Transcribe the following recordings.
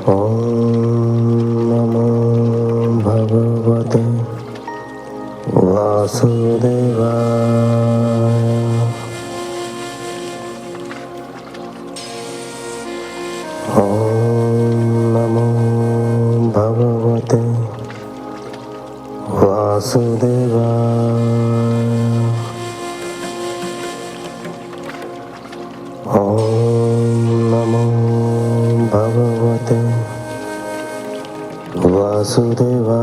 ॐ नमो भगवते वासुदेवाय। ॐ नमो भगवते वासुदेवाय। ॐ नमो भगवते वासुदेवाय।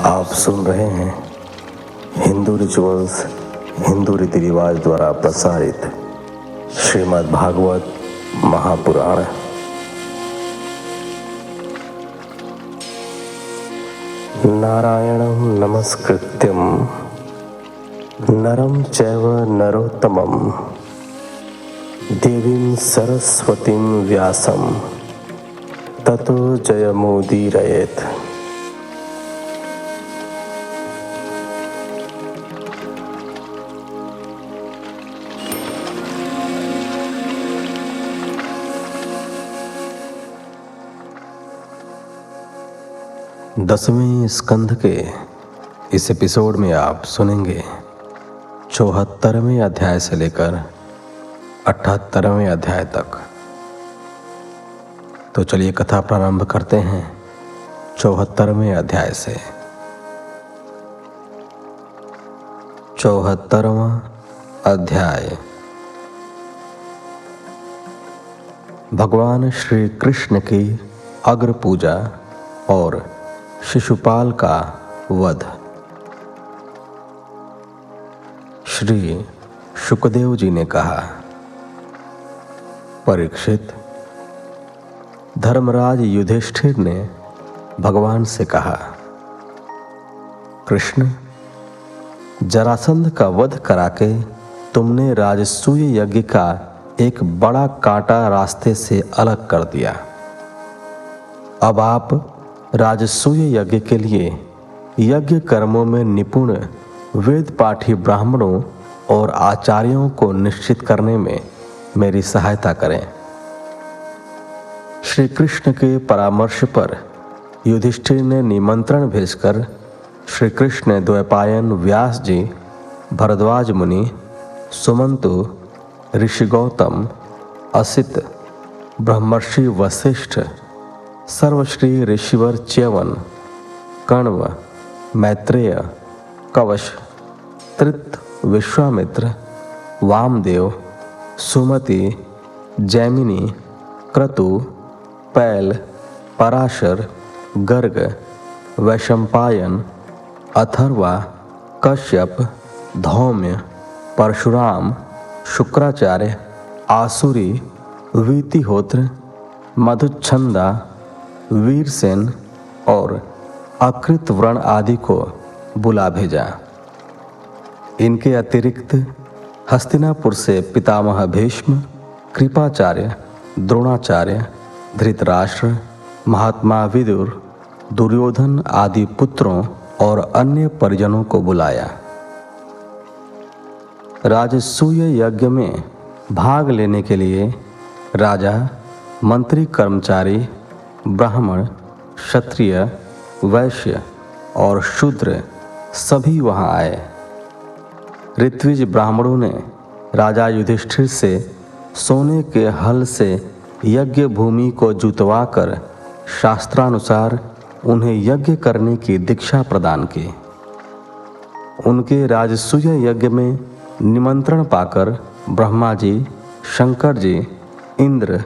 आप सुन रहे हैं हिंदू रिचुअल्स, हिंदू रीति रिवाज द्वारा प्रसारित श्रीमद् भागवत महापुराण। नारायणं नमस्कृत्यं नरं चैव नरोत्तमं देवीं सरस्वतीं व्यासं ततो जयमुदीरयेत्। दसवें स्कंध के इस एपिसोड में आप सुनेंगे 74वें अध्याय से लेकर 78वें अध्याय तक। तो चलिए कथा प्रारंभ करते हैं 74वें अध्याय से। 74वां अध्याय। भगवान श्री कृष्ण की अग्र पूजा और शिशुपाल का वध। श्री शुकदेव जी ने कहा, परीक्षित, धर्मराज युधिष्ठिर ने भगवान से कहा, कृष्ण, जरासंध का वध कराके तुमने राजसूय यज्ञ का एक बड़ा कांटा रास्ते से अलग कर दिया। अब आप राजसूय यज्ञ के लिए यज्ञ कर्मों में निपुण वेद पाठी ब्राह्मणों और आचार्यों को निश्चित करने में मेरी सहायता करें। श्री कृष्ण के परामर्श पर युधिष्ठिर ने निमंत्रण भेजकर श्री कृष्ण, द्वैपायन, व्यास जी, भरद्वाज मुनि, सुमंतु, ऋषि गौतम, असित, ब्रह्मर्षि वशिष्ठ, सर्वश्री ऋषिवर च्यवन, कण्व, मैत्रेय, कवश, तृत, विश्वामित्र, वामदेव, सुमति, जैमिनी, क्रतु, पैल, पराशर, गर्ग, वैशंपायन, अथर्वा, कश्यप, धौम्य, परशुराम, शुक्राचार्य, आसुरी, वीतिहोत्र, मधुच्छंदा, वीरसेन और अकृत व्रण आदि को बुला भेजा। इनके अतिरिक्त हस्तिनापुर से पितामह भीष्म, कृपाचार्य, द्रोणाचार्य, धृतराष्ट्र, महात्मा विदुर, दुर्योधन आदि पुत्रों और अन्य परिजनों को बुलाया। राजसूय यज्ञ में भाग लेने के लिए राजा, मंत्री, कर्मचारी, ब्राह्मण, क्षत्रिय, वैश्य और शूद्र सभी वहां आए। ऋत्विज ब्राह्मणों ने राजा युधिष्ठिर से सोने के हल से यज्ञ भूमि को जुतवा कर शास्त्रानुसार उन्हें यज्ञ करने की दीक्षा प्रदान की। उनके राजसूय यज्ञ में निमंत्रण पाकर ब्रह्मा जी, शंकर जी, इंद्र,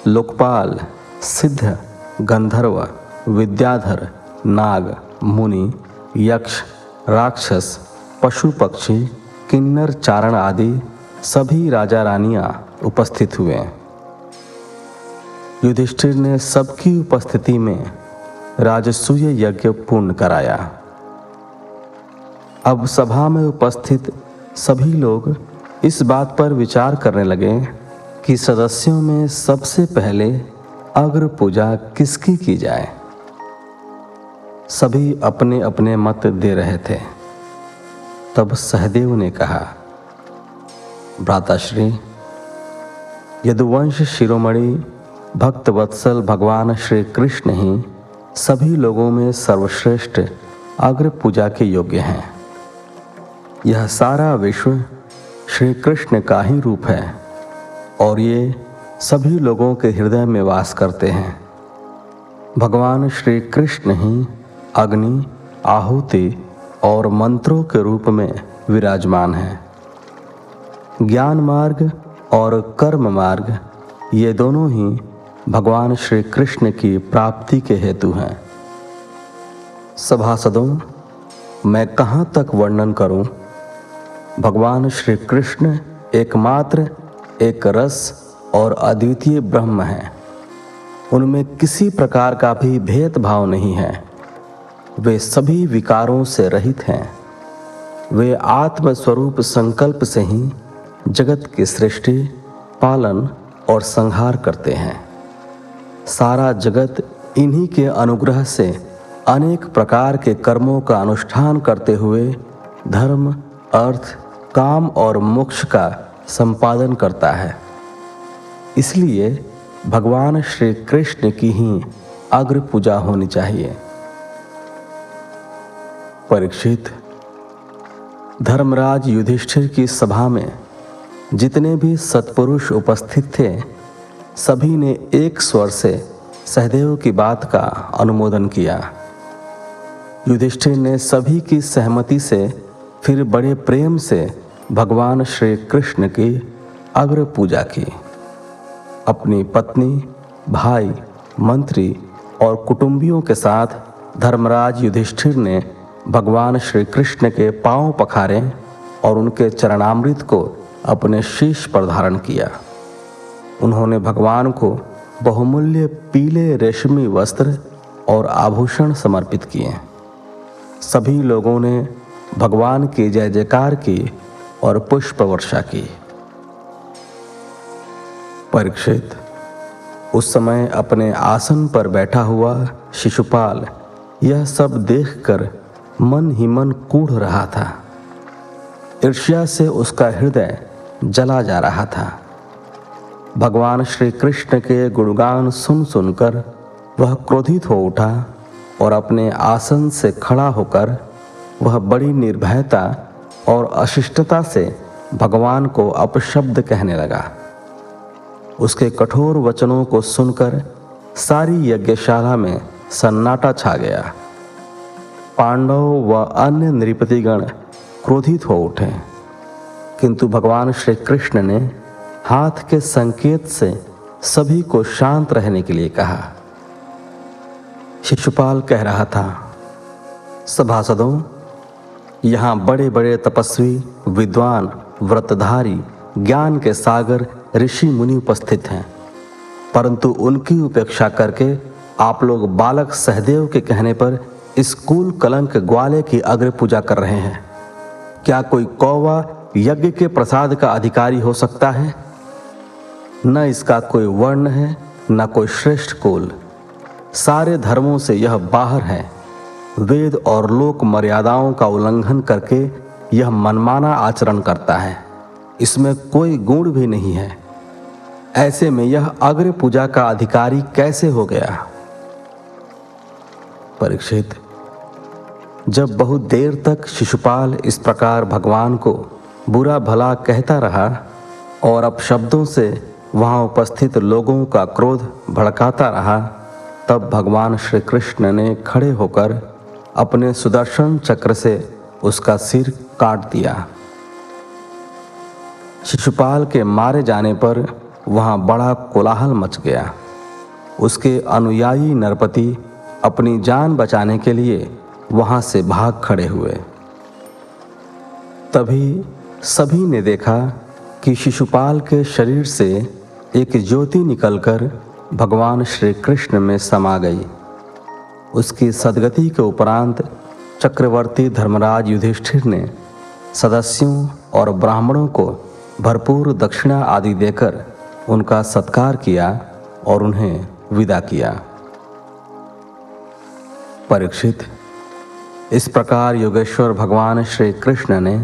लोकपाल, सिद्ध, गंधर्व, विद्याधर, नाग, मुनि, यक्ष, राक्षस, पशु पक्षी, किन्नर, चारण आदि सभी राजा रानियां उपस्थित हुए। युधिष्ठिर ने सबकी उपस्थिति में राजसूय यज्ञ पूर्ण कराया। अब सभा में उपस्थित सभी लोग इस बात पर विचार करने लगे कि सदस्यों में सबसे पहले अग्र पूजा किसकी की जाए। सभी अपने अपने मत दे रहे थे। तब सहदेव ने कहा, भ्राताश्री, यदुवंश शिरोमणि भक्त वत्सल भगवान श्री कृष्ण ही सभी लोगों में सर्वश्रेष्ठ अग्र पूजा के योग्य हैं। यह सारा विश्व श्री कृष्ण का ही रूप है और ये सभी लोगों के हृदय में वास करते हैं। भगवान श्री कृष्ण ही अग्नि, आहुति और मंत्रों के रूप में विराजमान हैं। ज्ञान मार्ग और कर्म मार्ग ये दोनों ही भगवान श्री कृष्ण की प्राप्ति के हेतु हैं। सभासदों, मैं कहाँ तक वर्णन करूं? भगवान श्री कृष्ण एकमात्र एक रस और अद्वितीय ब्रह्म है। उनमें किसी प्रकार का भी भेदभाव नहीं है। वे सभी विकारों से रहित हैं। वे आत्मस्वरूप संकल्प से ही जगत की सृष्टि, पालन और संहार करते हैं। सारा जगत इन्हीं के अनुग्रह से अनेक प्रकार के कर्मों का अनुष्ठान करते हुए धर्म, अर्थ, काम और मोक्ष का संपादन करता है। इसलिए भगवान श्री कृष्ण की ही अग्र पूजा होनी चाहिए। परीक्षित, धर्मराज युधिष्ठिर की सभा में जितने भी सत्पुरुष उपस्थित थे, सभी ने एक स्वर से सहदेव की बात का अनुमोदन किया। युधिष्ठिर ने सभी की सहमति से फिर बड़े प्रेम से भगवान श्री कृष्ण की अग्र पूजा की। अपनी पत्नी, भाई, मंत्री और कुटुंबियों के साथ धर्मराज युधिष्ठिर ने भगवान श्री कृष्ण के पांव पखारे और उनके चरणामृत को अपने शीश पर धारण किया। उन्होंने भगवान को बहुमूल्य पीले रेशमी वस्त्र और आभूषण समर्पित किए। सभी लोगों ने भगवान की जय जयकार की और पुष्प वर्षा की। परीक्षित, उस समय अपने आसन पर बैठा हुआ शिशुपाल यह सब देखकर मन ही मन कूढ़ रहा था। ईर्ष्या से उसका हृदय जला जा रहा था। भगवान श्री कृष्ण के गुणगान सुन सुनकर वह क्रोधित हो उठा और अपने आसन से खड़ा होकर वह बड़ी निर्भयता और अशिष्टता से भगवान को अपशब्द कहने लगा। उसके कठोर वचनों को सुनकर सारी यज्ञशाला में सन्नाटा छा गया। पांडव व अन्य नृपतिगण क्रोधित हो उठे, किंतु भगवान श्री कृष्ण ने हाथ के संकेत से सभी को शांत रहने के लिए कहा। शिशुपाल कह रहा था, सभासदों, यहाँ बड़े बड़े तपस्वी, विद्वान, व्रतधारी, ज्ञान के सागर ऋषि मुनि उपस्थित हैं, परंतु उनकी उपेक्षा करके आप लोग बालक सहदेव के कहने पर इस कुल कलंक ग्वाले की अग्र पूजा कर रहे हैं। क्या कोई कौवा यज्ञ के प्रसाद का अधिकारी हो सकता है? न इसका कोई वर्ण है, न कोई श्रेष्ठ कुल। सारे धर्मों से यह बाहर है। वेद और लोक मर्यादाओं का उल्लंघन करके यह मनमाना आचरण करता है। इसमें कोई गुण भी नहीं है। ऐसे में यह अग्र पूजा का अधिकारी कैसे हो गया? परीक्षित, जब बहुत देर तक शिशुपाल इस प्रकार भगवान को बुरा भला कहता रहा और अपशब्दों से वहां उपस्थित लोगों का क्रोध भड़काता रहा, तब भगवान श्री कृष्ण ने खड़े होकर अपने सुदर्शन चक्र से उसका सिर काट दिया। शिशुपाल के मारे जाने पर वहां बड़ा कोलाहल मच गया। उसके अनुयायी नरपति अपनी जान बचाने के लिए वहां से भाग खड़े हुए। तभी सभी ने देखा कि शिशुपाल के शरीर से एक ज्योति निकलकर भगवान श्री कृष्ण में समा गई। उसकी सदगति के उपरांत चक्रवर्ती धर्मराज युधिष्ठिर ने सदस्यों और ब्राह्मणों को भरपूर दक्षिणा आदि देकर उनका सत्कार किया और उन्हें विदा किया। परीक्षित, इस प्रकार योगेश्वर भगवान श्री कृष्ण ने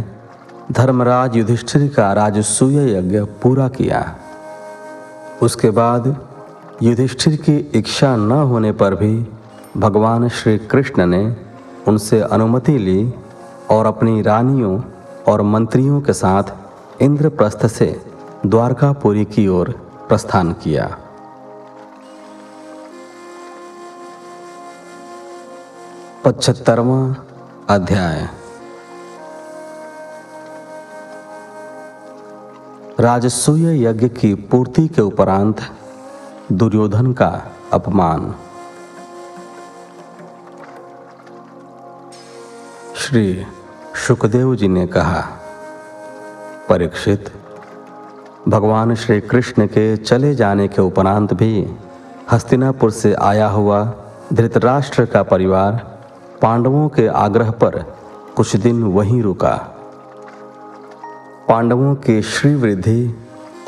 धर्मराज युधिष्ठिर का राजसूय यज्ञ पूरा किया। उसके बाद युधिष्ठिर की इच्छा न होने पर भी भगवान श्री कृष्ण ने उनसे अनुमति ली और अपनी रानियों और मंत्रियों के साथ इंद्रप्रस्थ से द्वारकापुरी की ओर प्रस्थान किया। पचहत्तरवां अध्याय। राजसूय यज्ञ की पूर्ति के उपरांत दुर्योधन का अपमान। श्री शुकदेव जी ने कहा, परीक्षित, भगवान श्री कृष्ण के चले जाने के उपरांत भी हस्तिनापुर से आया हुआ धृतराष्ट्र का परिवार पांडवों के आग्रह पर कुछ दिन वहीं रुका। पांडवों की श्रीवृद्धि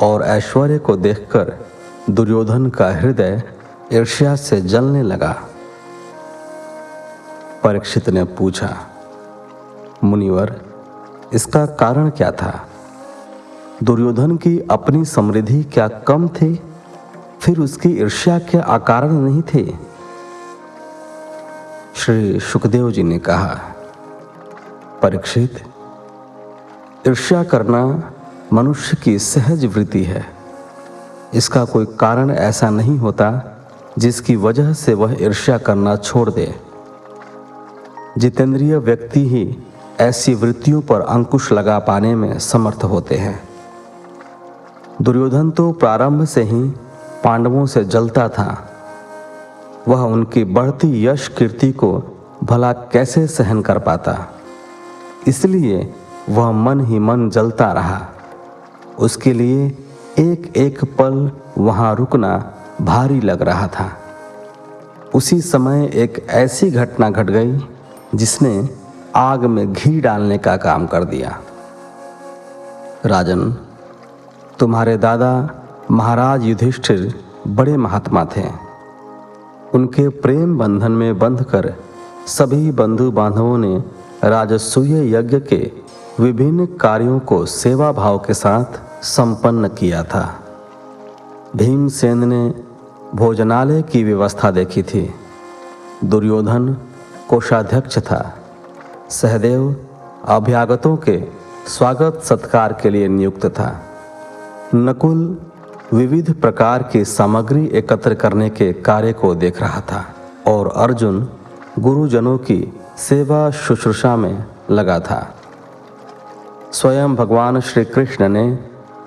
और ऐश्वर्य को देखकर दुर्योधन का हृदय ईर्ष्या से जलने लगा। परीक्षित ने पूछा, मुनिवर, इसका कारण क्या था? दुर्योधन की अपनी समृद्धि क्या कम थी? फिर उसकी ईर्ष्या क्या अकारण नहीं थी? श्री शुकदेव जी ने कहा, परीक्षित, ईर्ष्या करना मनुष्य की सहज वृत्ति है। इसका कोई कारण ऐसा नहीं होता जिसकी वजह से वह ईर्ष्या करना छोड़ दे। जितेंद्रिय व्यक्ति ही ऐसी वृत्तियों पर अंकुश लगा पाने में समर्थ होते हैं। दुर्योधन तो प्रारंभ से ही पांडवों से जलता था। वह उनकी बढ़ती यश कीर्ति को भला कैसे सहन कर पाता? इसलिए वह मन ही मन जलता रहा। उसके लिए एक एक पल वहां रुकना भारी लग रहा था। उसी समय एक ऐसी घटना घट गई जिसने आग में घी डालने का काम कर दिया। राजन, तुम्हारे दादा महाराज युधिष्ठिर बड़े महात्मा थे। उनके प्रेम बंधन में बंधकर सभी बंधु बांधवों ने राजसूय यज्ञ के विभिन्न कार्यों को सेवा भाव के साथ संपन्न किया था। भीमसेन ने भोजनालय की व्यवस्था देखी थी। दुर्योधन कोषाध्यक्ष था। सहदेव अभ्यागतों के स्वागत सत्कार के लिए नियुक्त था। नकुल विविध प्रकार की सामग्री एकत्र करने के कार्य को देख रहा था और अर्जुन गुरुजनों की सेवा शुश्रूषा में लगा था। स्वयं भगवान श्री कृष्ण ने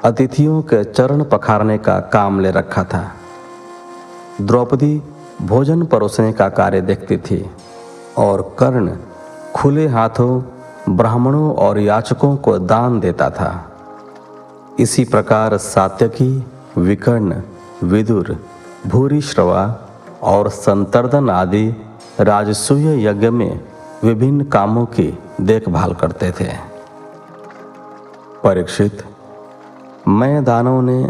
अतिथियों के चरण पखारने का काम ले रखा था। द्रौपदी भोजन परोसने का कार्य देखती थी और कर्ण खुले हाथों ब्राह्मणों और याचकों को दान देता था। इसी प्रकार सात्यकी, विकर्ण, विदुर, भूरिश्रवा और संतर्दन आदि राजसूय यज्ञ में विभिन्न कामों की देखभाल करते थे। परीक्षित, मैदानों ने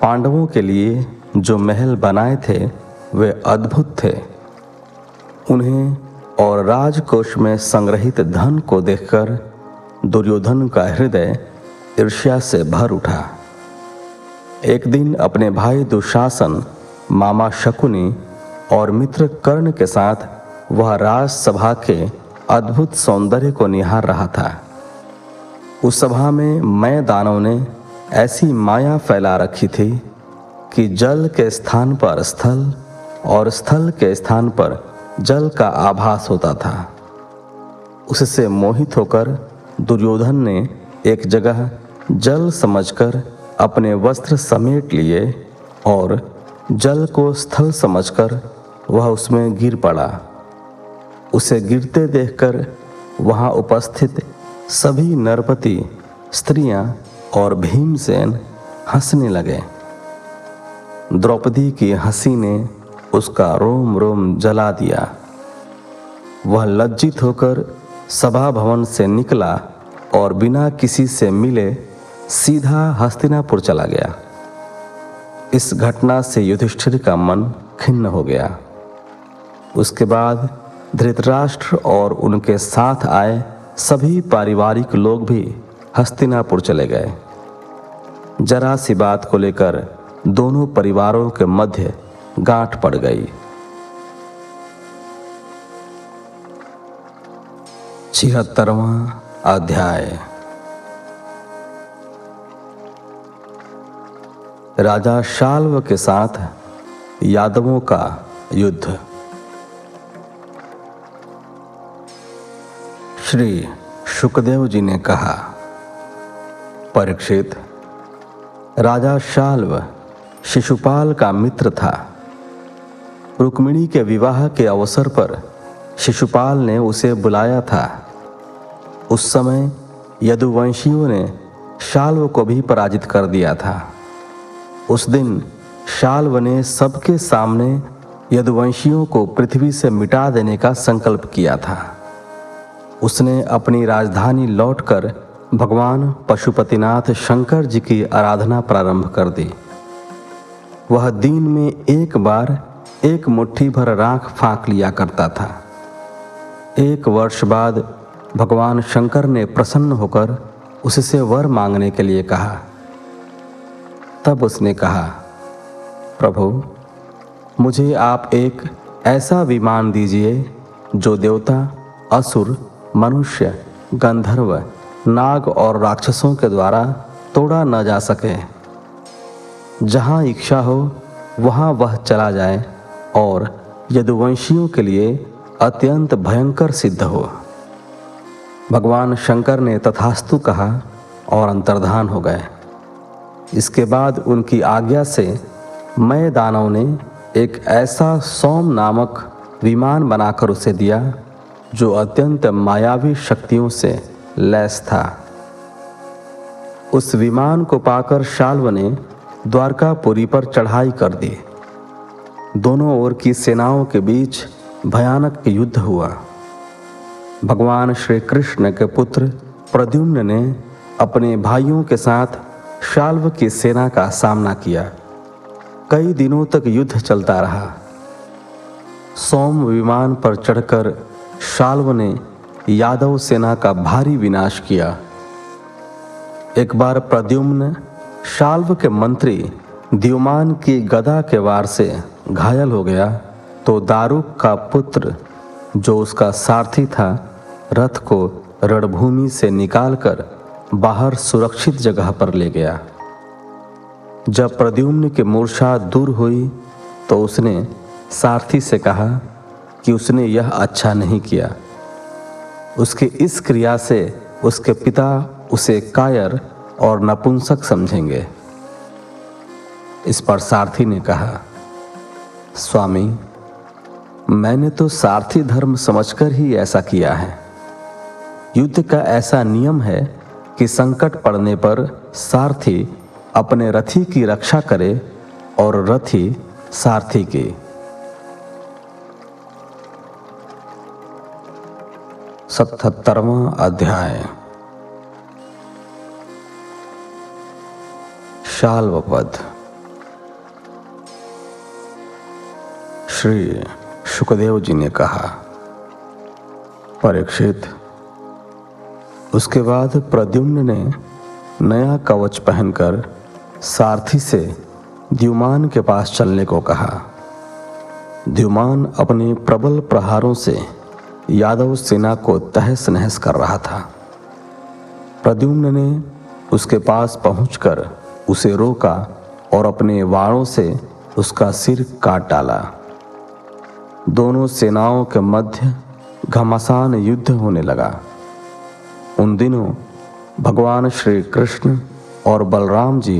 पांडवों के लिए जो महल बनाए थे वे अद्भुत थे। उन्हें और राजकोष में संग्रहित धन को देखकर दुर्योधन का हृदय ईर्ष्या से भर उठा। एक दिन अपने भाई दुशासन, मामा शकुनी और मित्र कर्ण के साथ वह राजसभा के अद्भुत सौंदर्य को निहार रहा था। उस सभा में मैदानों ने ऐसी माया फैला रखी थी कि जल के स्थान पर स्थल और स्थल के स्थान पर जल का आभास होता था। उससे मोहित होकर दुर्योधन ने एक जगह जल समझकर अपने वस्त्र समेट लिए और जल को स्थल समझकर वह उसमें गिर पड़ा। उसे गिरते देखकर वहां उपस्थित सभी नरपति, स्त्रियां और भीमसेन हंसने लगे। द्रौपदी की हंसी ने उसका रोम रोम जला दिया। वह लज्जित होकर सभा भवन से निकला और बिना किसी से मिले सीधा हस्तिनापुर चला गया। इस घटना से युधिष्ठिर का मन खिन्न हो गया। उसके बाद धृतराष्ट्र और उनके साथ आए सभी पारिवारिक लोग भी हस्तिनापुर चले गए। जरा सी बात को लेकर दोनों परिवारों के मध्य गांठ पड़ गई। 76वां अध्याय। राजा शाल्व के साथ यादवों का युद्ध। श्री शुकदेव जी ने कहा, परीक्षित, राजा शाल्व शिशुपाल का मित्र था। रुक्मिणी के विवाह के अवसर पर शिशुपाल ने उसे बुलाया था। उस समय यदुवंशियों ने शाल्व को भी पराजित कर दिया था। उस दिन शाल्व ने सबके सामने यदुवंशियों को पृथ्वी से मिटा देने का संकल्प किया था। उसने अपनी राजधानी लौटकर भगवान पशुपतिनाथ शंकर जी की आराधना प्रारंभ कर दी। वह दिन में एक बार एक मुट्ठी भर राख फाँक लिया करता था। 1 वर्ष बाद भगवान शंकर ने प्रसन्न होकर उससे वर मांगने के लिए कहा। तब उसने कहा, प्रभु, मुझे आप एक ऐसा विमान दीजिए जो देवता, असुर, मनुष्य, गंधर्व, नाग और राक्षसों के द्वारा तोड़ा न जा सके। जहाँ इच्छा हो वहाँ वह चला जाए और यदुवंशियों के लिए अत्यंत भयंकर सिद्ध हो। भगवान शंकर ने तथास्तु कहा और अंतर्धान हो गए। इसके बाद उनकी आज्ञा से मय दानव ने एक ऐसा सोम नामक विमान बनाकर उसे दिया जो अत्यंत मायावी शक्तियों से लैस था। उस विमान को पाकर शाल्व ने द्वारकापुरी पर चढ़ाई कर दी। दोनों ओर की सेनाओं के बीच भयानक युद्ध हुआ। भगवान श्री कृष्ण के पुत्र प्रद्युम्न ने अपने भाइयों के साथ शाल्व की सेना का सामना किया। कई दिनों तक युद्ध चलता रहा। सोम विमान पर चढ़कर शाल्व ने यादव सेना का भारी विनाश किया। एक बार प्रद्युम्न शाल्व के मंत्री द्युमान की गदा के वार से घायल हो गया तो दारुक का पुत्र, जो उसका सारथी था, रथ को रणभूमि से निकालकर बाहर सुरक्षित जगह पर ले गया। जब प्रद्युम्न की मूर्छा दूर हुई तो उसने सारथी से कहा कि उसने यह अच्छा नहीं किया। उसकी इस क्रिया से उसके पिता उसे कायर और नपुंसक समझेंगे। इस पर सारथी ने कहा, स्वामी, मैंने तो सारथी धर्म समझकर ही ऐसा किया है। युद्ध का ऐसा नियम है कि संकट पड़ने पर सारथी अपने रथी की रक्षा करे और रथी सारथी की। 77वां अध्याय। शाल्ववध। श्री शुकदेव जी ने कहा, परीक्षित, उसके बाद प्रद्युम्न ने नया कवच पहनकर सारथी से द्युमान के पास चलने को कहा। द्युमान अपने प्रबल प्रहारों से यादव सेना को तहस नहस कर रहा था। प्रद्युम्न ने उसके पास पहुंचकर उसे रोका और अपने वाणों से उसका सिर काट डाला। दोनों सेनाओं के मध्य घमासान युद्ध होने लगा। उन दिनों भगवान श्री कृष्ण और बलराम जी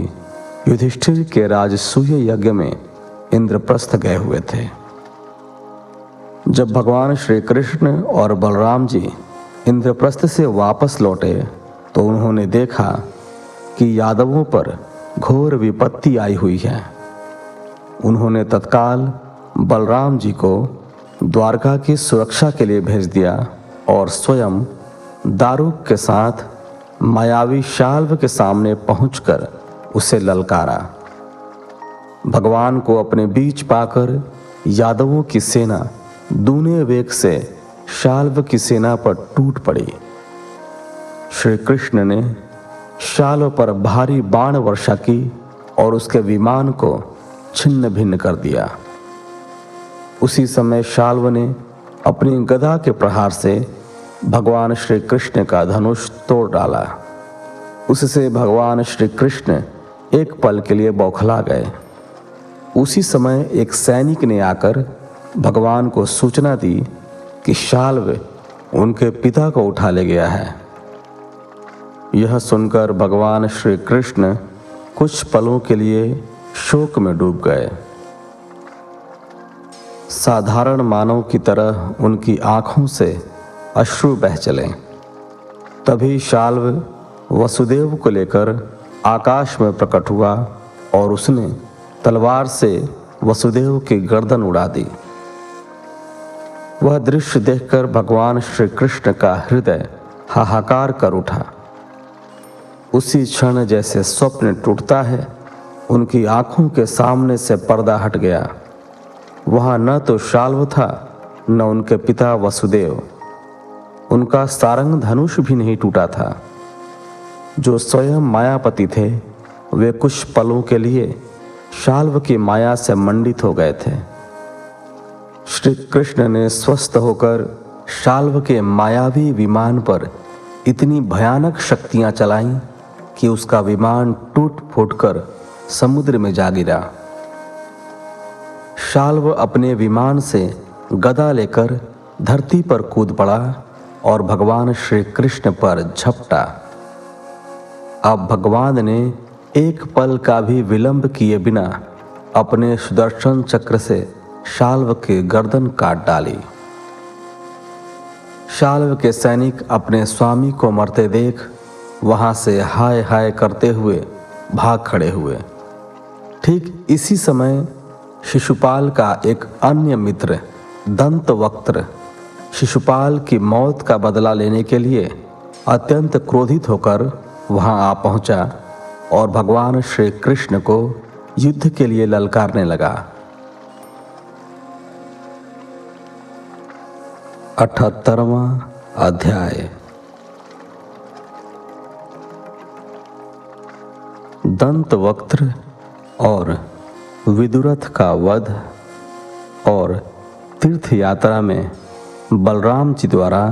युधिष्ठिर के राजसूय यज्ञ में इंद्रप्रस्थ गए हुए थे। जब भगवान श्री कृष्ण और बलराम जी इंद्रप्रस्थ से वापस लौटे तो उन्होंने देखा कि यादवों पर घोर विपत्ति आई हुई है। उन्होंने तत्काल बलराम जी को द्वारका की सुरक्षा के लिए भेज दिया और स्वयं दारुक के साथ मायावी शाल्व के सामने पहुंचकर उसे ललकारा। भगवान को अपने बीच पाकर यादवों की सेना दूने वेग से शाल्व की सेना पर टूट पड़ी। श्री कृष्ण ने शाल्व पर भारी बाण वर्षा की और उसके विमान को छिन्न भिन्न कर दिया। उसी समय शाल्व ने अपनी गदा के प्रहार से भगवान श्री कृष्ण का धनुष तोड़ डाला। उससे भगवान श्री कृष्ण एक पल के लिए बौखला गए। उसी समय एक सैनिक ने आकर भगवान को सूचना दी कि शाल्व उनके पिता को उठा ले गया है। यह सुनकर भगवान श्री कृष्ण कुछ पलों के लिए शोक में डूब गए। साधारण मानव की तरह उनकी आंखों से अश्रु बह चले। तभी शाल्व वसुदेव को लेकर आकाश में प्रकट हुआ और उसने तलवार से वसुदेव की गर्दन उड़ा दी। वह दृश्य देखकर भगवान श्री कृष्ण का हृदय हाहाकार कर उठा। उसी क्षण जैसे स्वप्न टूटता है, उनकी आंखों के सामने से पर्दा हट गया। वहां न तो शाल्व था न उनके पिता वसुदेव। उनका सारंग धनुष भी नहीं टूटा था। जो स्वयं मायापति थे वे कुछ पलों के लिए शाल्व की माया से मंडित हो गए थे। श्री कृष्ण ने स्वस्थ होकर शाल्व के मायावी विमान पर इतनी भयानक शक्तियां चलाईं कि उसका विमान टूट फूटकर समुद्र में जा गिरा। शाल्व अपने विमान से गदा लेकर धरती पर कूद पड़ा और भगवान श्री कृष्ण पर झपटा। अब भगवान ने एक पल का भी विलंब किए बिना अपने सुदर्शन चक्र से शाल्व की गर्दन काट डाली। शाल्व के सैनिक अपने स्वामी को मरते देख वहां से हाय हाय करते हुए भाग खड़े हुए। ठीक इसी समय शिशुपाल का एक अन्य मित्र दंतवक्त्र शिशुपाल की मौत का बदला लेने के लिए अत्यंत क्रोधित होकर वहां आ पहुंचा और भगवान श्री कृष्ण को युद्ध के लिए ललकारने लगा। 78वां अध्याय। दंतवक्त्र और विदुरथ का वध और तीर्थ यात्रा में बलराम जी द्वारा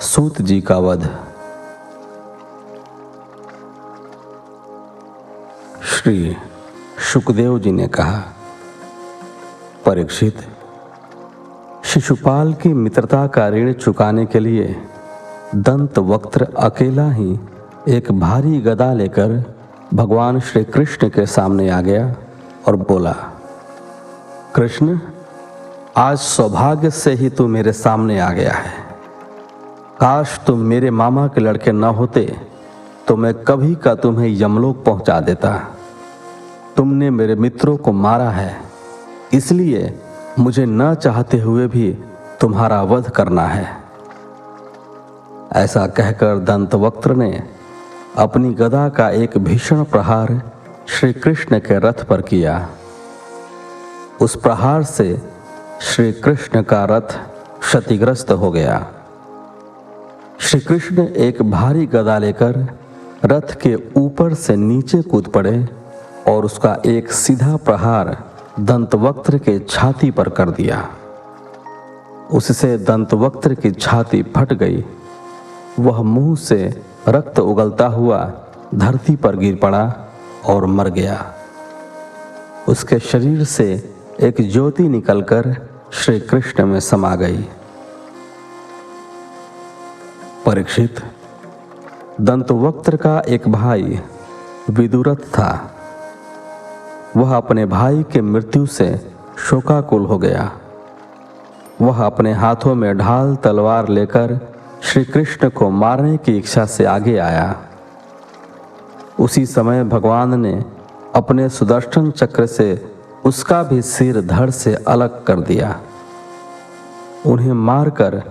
सूत जी का वध। श्री शुकदेव जी ने कहा, परीक्षित, शिशुपाल की मित्रता का ऋण चुकाने के लिए दंतवक्त्र अकेला ही एक भारी गदा लेकर भगवान श्री कृष्ण के सामने आ गया और बोला, कृष्ण, आज सौभाग्य से ही तू मेरे सामने आ गया है। काश तुम मेरे मामा के लड़के न होते तो मैं कभी का तुम्हें यमलोक पहुंचा देता। तुमने मेरे मित्रों को मारा है, इसलिए मुझे न चाहते हुए भी तुम्हारा वध करना है। ऐसा कहकर दंतवक्त्र ने अपनी गदा का एक भीषण प्रहार श्री कृष्ण के रथ पर किया। उस प्रहार से श्री कृष्ण का रथ क्षतिग्रस्त हो गया। श्री कृष्ण एक भारी गदा लेकर रथ के ऊपर से नीचे कूद पड़े और उसका एक सीधा प्रहार दंतवक्त्र के छाती पर कर दिया। उससे दंतवक्त्र की छाती फट गई। वह मुंह से रक्त उगलता हुआ धरती पर गिर पड़ा और मर गया। उसके शरीर से एक ज्योति निकलकर श्री कृष्ण में समा गई। परीक्षित, दंतवक्त्र का एक भाई विदुरथ था। वह अपने भाई के मृत्यु से शोकाकुल हो गया। वह अपने हाथों में ढाल तलवार लेकर श्री कृष्ण को मारने की इच्छा से आगे आया। उसी समय भगवान ने अपने सुदर्शन चक्र से उसका भी सिर धड़ से अलग कर दिया। उन्हें मारकर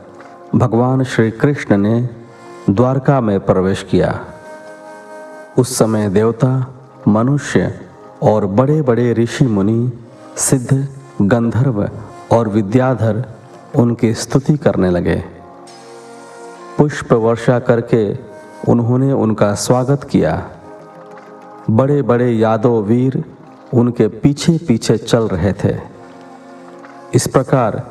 भगवान श्री कृष्ण ने द्वारका में प्रवेश किया। उस समय देवता, मनुष्य और बड़े बड़े ऋषि मुनि, सिद्ध, गंधर्व और विद्याधर उनकी स्तुति करने लगे। पुष्प वर्षा करके उन्होंने उनका स्वागत किया। बड़े बड़े यादव वीर उनके पीछे पीछे चल रहे थे। इस प्रकार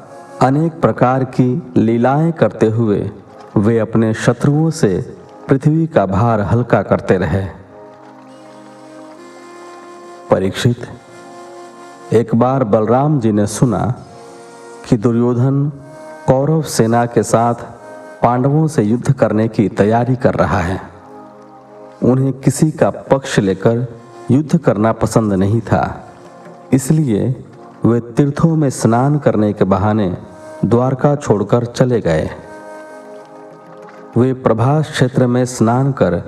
अनेक प्रकार की लीलाएं करते हुए वे अपने शत्रुओं से पृथ्वी का भार हल्का करते रहे। परीक्षित, एक बार बलराम जी ने सुना कि दुर्योधन कौरव सेना के साथ पांडवों से युद्ध करने की तैयारी कर रहा है। उन्हें किसी का पक्ष लेकर युद्ध करना पसंद नहीं था, इसलिए वे तीर्थों में स्नान करने के बहाने द्वारका छोड़कर चले गए। वे प्रभास क्षेत्र में स्नान कर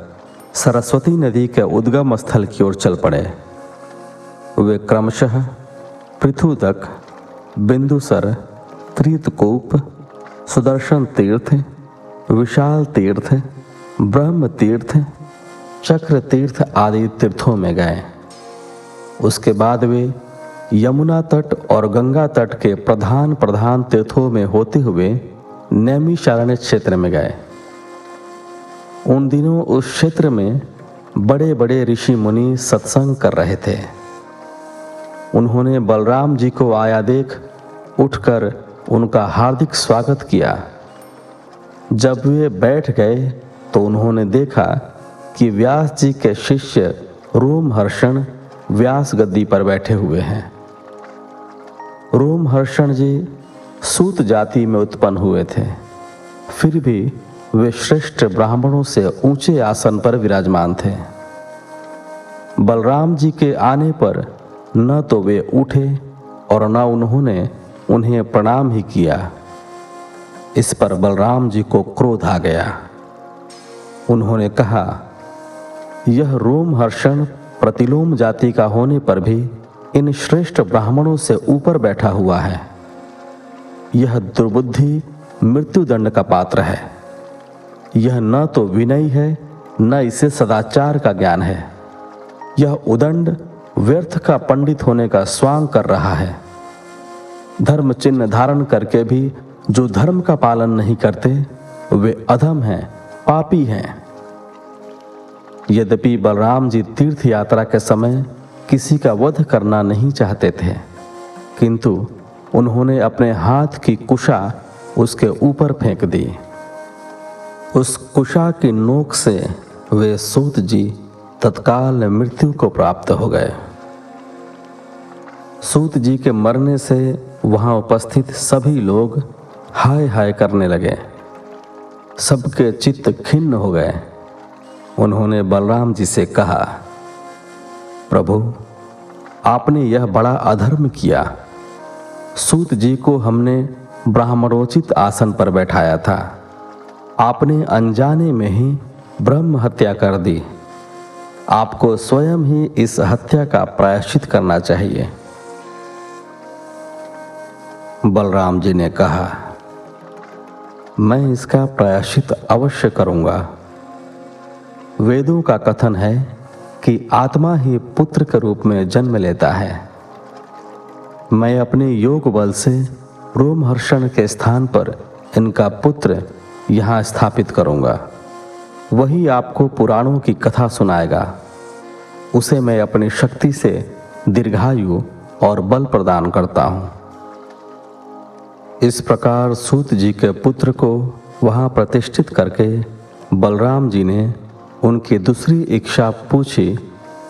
सरस्वती नदी के उद्गम स्थल की ओर चल पड़े। वे क्रमशः पृथुदक, बिंदुसर, त्रितकूप, सुदर्शन तीर्थ, विशाल तीर्थ, ब्रह्म तीर्थ, चक्र तीर्थ आदि तीर्थों में गए। उसके बाद वे यमुना तट और गंगा तट के प्रधान प्रधान तीर्थों में होते हुए नैमिषारण्य क्षेत्र में गए। उन दिनों उस क्षेत्र में बड़े बड़े ऋषि मुनि सत्संग कर रहे थे। उन्होंने बलराम जी को आया देख उठकर उनका हार्दिक स्वागत किया। जब वे बैठ गए तो उन्होंने देखा कि व्यास जी के शिष्य रोमहर्षण व्यास गद्दी पर बैठे हुए हैं। रोमहर्षण जी सूत जाति में उत्पन्न हुए थे, फिर भी वे श्रेष्ठ ब्राह्मणों से ऊंचे आसन पर विराजमान थे। बलराम जी के आने पर न तो वे उठे और न उन्होंने उन्हें प्रणाम ही किया। इस पर बलराम जी को क्रोध आ गया। उन्होंने कहा, यह रोमहर्षण प्रतिलोम जाति का होने पर भी इन श्रेष्ठ ब्राह्मणों से ऊपर बैठा हुआ है। यह दुर्बुद्धि मृत्युदंड का पात्र है। यह न तो विनयी है न इसे सदाचार का ज्ञान है। यह उदंड व्यर्थ का पंडित होने का स्वांग कर रहा है। धर्म चिन्ह धारण करके भी जो धर्म का पालन नहीं करते वे अधम हैं, पापी हैं। यद्यपि बलराम जी तीर्थ यात्रा के समय किसी का वध करना नहीं चाहते थे, किंतु उन्होंने अपने हाथ की कुशा उसके ऊपर फेंक दी। उस कुशा की नोक से वे सूत जी तत्काल मृत्यु को प्राप्त हो गए। सूत जी के मरने से वहां उपस्थित सभी लोग हाय हाय करने लगे। सबके चित्त खिन्न हो गए। उन्होंने बलराम जी से कहा, प्रभु, आपने यह बड़ा अधर्म किया। सूत जी को हमने ब्राह्मणोचित आसन पर बैठाया था। आपने अनजाने में ही ब्रह्म हत्या कर दी। आपको स्वयं ही इस हत्या का प्रायश्चित करना चाहिए। बलराम जी ने कहा, मैं इसका प्रायश्चित अवश्य करूंगा। वेदों का कथन है कि आत्मा ही पुत्र के रूप में जन्म लेता है। मैं अपने योग बल से रोमहर्षण के स्थान पर इनका पुत्र यहाँ स्थापित करूंगा। वही आपको पुराणों की कथा सुनाएगा। उसे मैं अपनी शक्ति से दीर्घायु और बल प्रदान करता हूँ। इस प्रकार सूत जी के पुत्र को वहाँ प्रतिष्ठित करके बलराम जी ने उनकी दूसरी इच्छा पूछी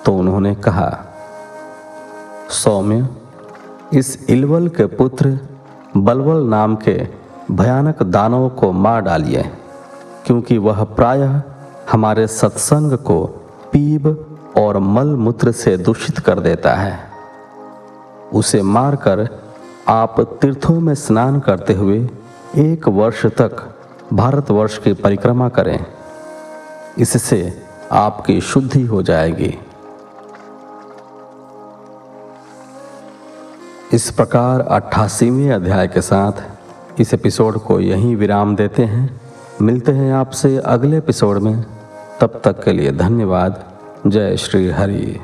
तो उन्होंने कहा, सौम्य, इस इलवल के पुत्र बलवल नाम के भयानक दानव को मार डालिए, क्योंकि वह प्रायः हमारे सत्संग को पीब और मल मूत्र से दूषित कर देता है। उसे मारकर आप तीर्थों में स्नान करते हुए 1 वर्ष तक भारतवर्ष की परिक्रमा करें। इससे आपकी शुद्धि हो जाएगी। इस प्रकार 88वें अध्याय के साथ इस एपिसोड को यहीं विराम देते हैं। मिलते हैं आपसे अगले एपिसोड में। तब तक के लिए धन्यवाद। जय श्री हरि।